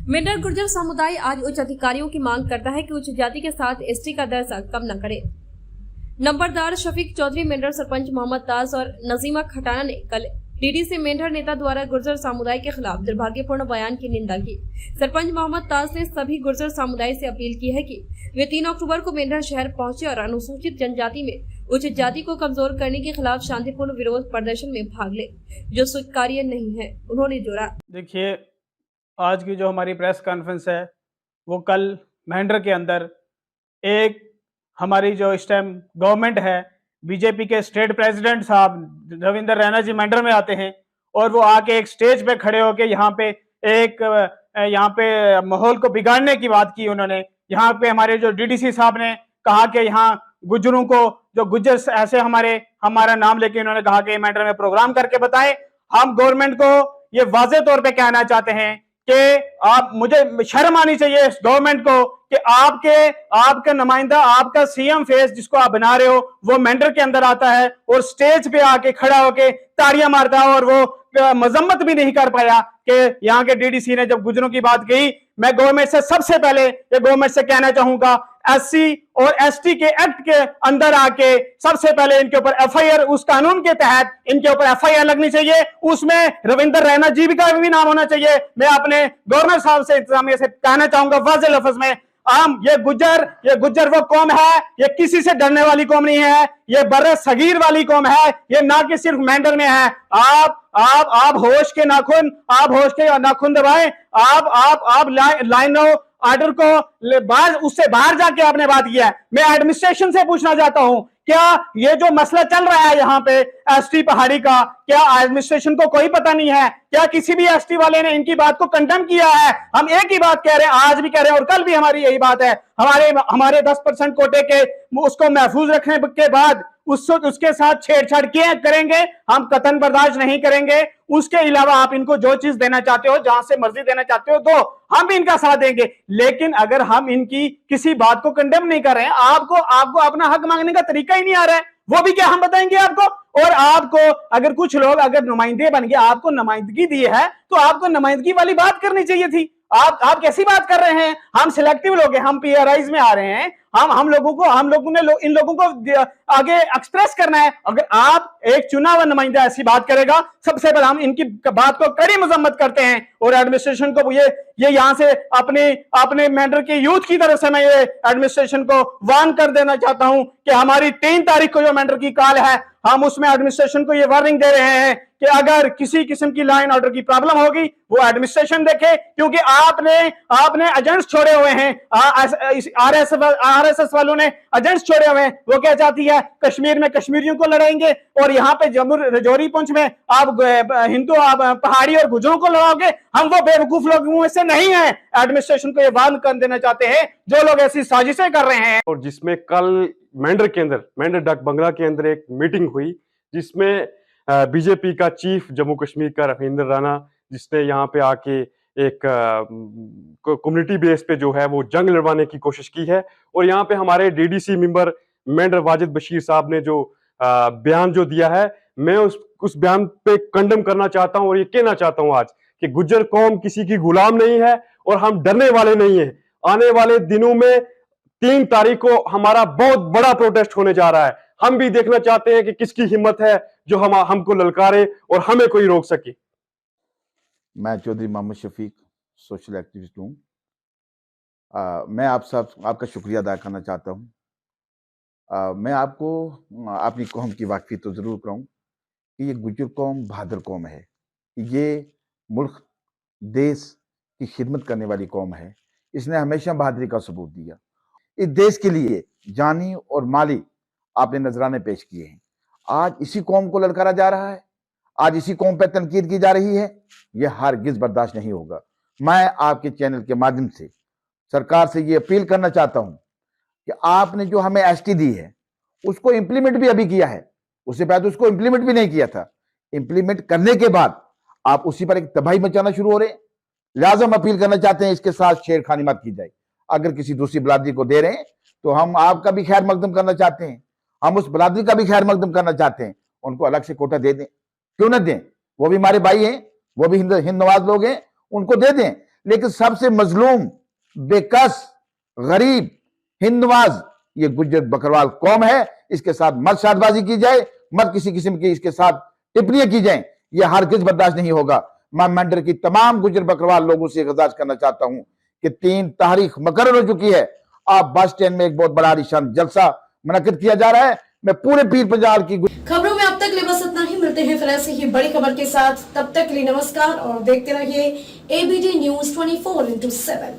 मेंढर गुर्जर समुदाय आज उच्च अधिकारियों की मांग करता है कि उच्च जाति के साथ एसटी का दर्जा कम न करे। नंबरदार शफीक चौधरी, मेंढर सरपंच मोहम्मद ताज और नजीमा खटाना ने कल डीडीसी मेंढर नेता द्वारा गुर्जर समुदाय के खिलाफ दुर्भाग्यपूर्ण बयान की निंदा की। सरपंच मोहम्मद ताज ने सभी गुर्जर समुदाय से अपील की है कि वे 3 अक्टूबर को मेंढर शहर पहुंचे और अनुसूचित जनजाति में उच्च जाति को कमजोर करने के खिलाफ शांतिपूर्ण विरोध प्रदर्शन में भाग ले, जो स्वीकार्य नहीं है। उन्होंने जोड़ा, देखिए, आज की जो हमारी प्रेस कॉन्फ्रेंस है वो कल मेंढर के अंदर एक हमारी जो इस टाइम गवर्नमेंट है, बीजेपी के स्टेट प्रेसिडेंट साहब रविंदर रैना जी मेंढर में आते हैं और वो आके एक स्टेज पे खड़े होके यहाँ पे माहौल को बिगाड़ने की बात की उन्होंने। यहाँ पे हमारे जो डीडीसी साहब ने कहा कि यहाँ गुज्जरों को, जो गुज्जर ऐसे हमारा नाम लेके उन्होंने कहा कि मेंढर में प्रोग्राम करके बताए। हम गवर्नमेंट को ये वाजे तौर पे कहना चाहते हैं कि आप, मुझे शर्म आनी चाहिए इस गवर्नमेंट को कि आपके नुमाइंदा, आपका सीएम फेस जिसको आप बना रहे हो, वो मेंढर के अंदर आता है और स्टेज पे आके खड़ा होके तालियां मारता है और वो मजम्मत भी नहीं कर पाया कि यहाँ के डीडीसी ने जब गुजरों की बात कही। मैं गवर्नमेंट से सबसे पहले ये गवर्नमेंट से कहना चाहूंगा, एससी और एसटी के एक्ट के अंदर आके सबसे पहले इनके ऊपर एफआईआर, उस कानून के तहत इनके ऊपर एफआईआर लगनी चाहिए, उसमें रविंदर रैना जी का भी नाम होना चाहिए। मैं अपने गवर्नर साहब से, इंतजामिया से कहना चाहूंगा वाज़ेह लफ्ज में, ये गुज्जर वो कौम है, ये किसी से डरने वाली कौम नहीं है, ये बर्रे सगीर वाली कौम है, ये ना कि सिर्फ मेंढर में है। आप होश के नाखून दबाएं। आप लाइन ऑर्डर को उससे बाहर जाके आपने बात किया है। मैं एडमिनिस्ट्रेशन से पूछना चाहता हूं, क्या ये जो मसला चल रहा है यहाँ पे एसटी पहाड़ी का, क्या एडमिनिस्ट्रेशन को कोई पता नहीं है? क्या किसी भी एसटी वाले ने इनकी बात को कंडेम किया है? हम एक ही बात कह रहे हैं, आज भी कह रहे हैं और कल भी हमारी यही बात है। हमारे 10% कोटे के उसको महफूज रखने के बाद उसके साथ छेड़छाड़ किए करेंगे, हम कतन बर्दाश्त नहीं करेंगे। उसके अलावा आप इनको जो चीज देना चाहते हो, जहां से मर्जी देना चाहते हो, दो, हम भी इनका साथ देंगे। लेकिन अगर हम इनकी किसी बात को कंडेम नहीं कर रहे हैं, आपको अपना हक मांगने का तरीका ही नहीं आ रहा है, वो भी क्या हम बताएंगे आपको? और आपको अगर कुछ लोग अगर नुमाइंदे बन गए, आपको नुमाइंदगी दी है, तो आपको नुमाइंदगी वाली बात करनी चाहिए थी। आप कैसी बात कर रहे हैं? हम सिलेक्टिव लोग हैं, हम पीआरआईज में आ रहे हैं, हम लोगों ने इन लोगों को आगे एक्सप्रेस करना है। अगर आप एक चुना हुआ नुमाइंदा ऐसी बात करेगा, सबसे पहले हम इनकी बात को कड़ी मजम्मत करते हैं और एडमिनिस्ट्रेशन को ये यहां से अपने मेंढर के यूथ की तरफ से मैं ये एडमिनिस्ट्रेशन को वार्न कर देना चाहता हूं कि हमारी 3 तारीख को जो मेंढर की कॉल है, हम उसमें एडमिनिस्ट्रेशन को ये वार्निंग दे रहे हैं कि अगर किसी किस्म की लाइन ऑर्डर की प्रॉब्लम होगी, वो एडमिनिस्ट्रेशन देखे, क्योंकि आपने एजेंट्स छोड़े हुए हैं। आरएसएस वालों ने एजेंट्स छोड़े हुए हैं। वो क्या चाहती है? कश्मीर में कश्मीरियों को लड़ाएंगे और यहाँ पे जम्मू रजौरी पुंछ में आप पहाड़ी और गुजरों को लड़ाओगे। हम वो बेवकूफ लोगों में से नहीं है। एडमिनिस्ट्रेशन को ये वार्न कर देना चाहते हैं जो लोग ऐसी साजिशें कर रहे हैं। और जिसमें कल मेंढर डाक बंगला के अंदर एक मीटिंग हुई, जिसमें बीजेपी का चीफ जम्मू कश्मीर का रविंदर राणा, जिसने यहाँ पे आके एक कम्युनिटी बेस पे जो है वो जंग लड़वाने की कोशिश की है। और यहाँ पे हमारे डीडीसी मेंबर मेंढर वाजिद बशीर साहब ने जो बयान जो दिया है, मैं उस बयान पे कंडेम करना चाहता हूँ और ये कहना चाहता हूँ आज कि गुज्जर कौम किसी की गुलाम नहीं है और हम डरने वाले नहीं है। आने वाले दिनों में 3 तारीख को हमारा बहुत बड़ा प्रोटेस्ट होने जा रहा है। हम भी देखना चाहते हैं कि किसकी हिम्मत है जो हमको ललकारे और हमें कोई रोक सके। मैं चौधरी मोहम्मद शफीक सोशल एक्टिविस्ट हूँ। मैं आपका शुक्रिया अदा करना चाहता हूँ। मैं आपको अपनी कौम की वाकफी तो ज़रूर कराऊँ कि ये गुज्जर कौम बहादुर कौम है। ये मुल्क देश की खिदमत करने वाली कौम है। इसने हमेशा बहादुरी का सबूत दिया। इस देश के लिए जानी और माली आपने नजराने पेश किए हैं। आज इसी कौम को ललकारा जा रहा है, आज इसी कौम पर तनकीद की जा रही है। यह हरगिज बर्दाश्त नहीं होगा। मैं आपके चैनल के माध्यम से सरकार से ये अपील करना चाहता हूं कि आपने जो हमें एसटी दी है उसको इंप्लीमेंट भी अभी किया है, उससे पहले उसको इंप्लीमेंट भी नहीं किया था। इंप्लीमेंट करने के बाद आप उसी पर एक तबाही मचाना शुरू हो रहे हैं। लिहाजा हम अपील करना चाहते हैं इसके साथ छेड़खानी मत की जाए। अगर किसी दूसरी बिरादरी को दे रहे हैं तो हम आपका भी खैर मकदम करना चाहते हैं, हम उस बिरादरी का भी खैर मकदम करना चाहते हैं। उनको अलग से कोटा दे दें, क्यों ना दें? वो भी हमारे भाई हैं, वो भी हिंद नवाज लोग हैं, उनको दे दें। लेकिन सबसे मजलूम, बेकस, गरीब, हिंदवाज ये गुज्जर बकरवाल कौम है। इसके साथ मत शादबाजी की जाए, मत किसी किस्म की इसके साथ टिप्पणियां की जाए, यह हरगिज बर्दाश्त नहीं होगा। मैं मेंढर की तमाम गुज्जर बकरवाल लोगों से गुजारिश करना चाहता हूं कि 3 तारीख मुकर्रर हो चुकी है। आप बस स्टैंड में एक बहुत बड़ा आलीशान जलसा मुनक्किद किया जा रहा है। मैं पूरे पीर पंजाब की खबरों में अब तक लिए बस इतना ही। मिलते हैं फिर ऐसी ही बड़ी खबर के साथ, तब तक के लिए नमस्कार और देखते रहिए ABD News 24/7।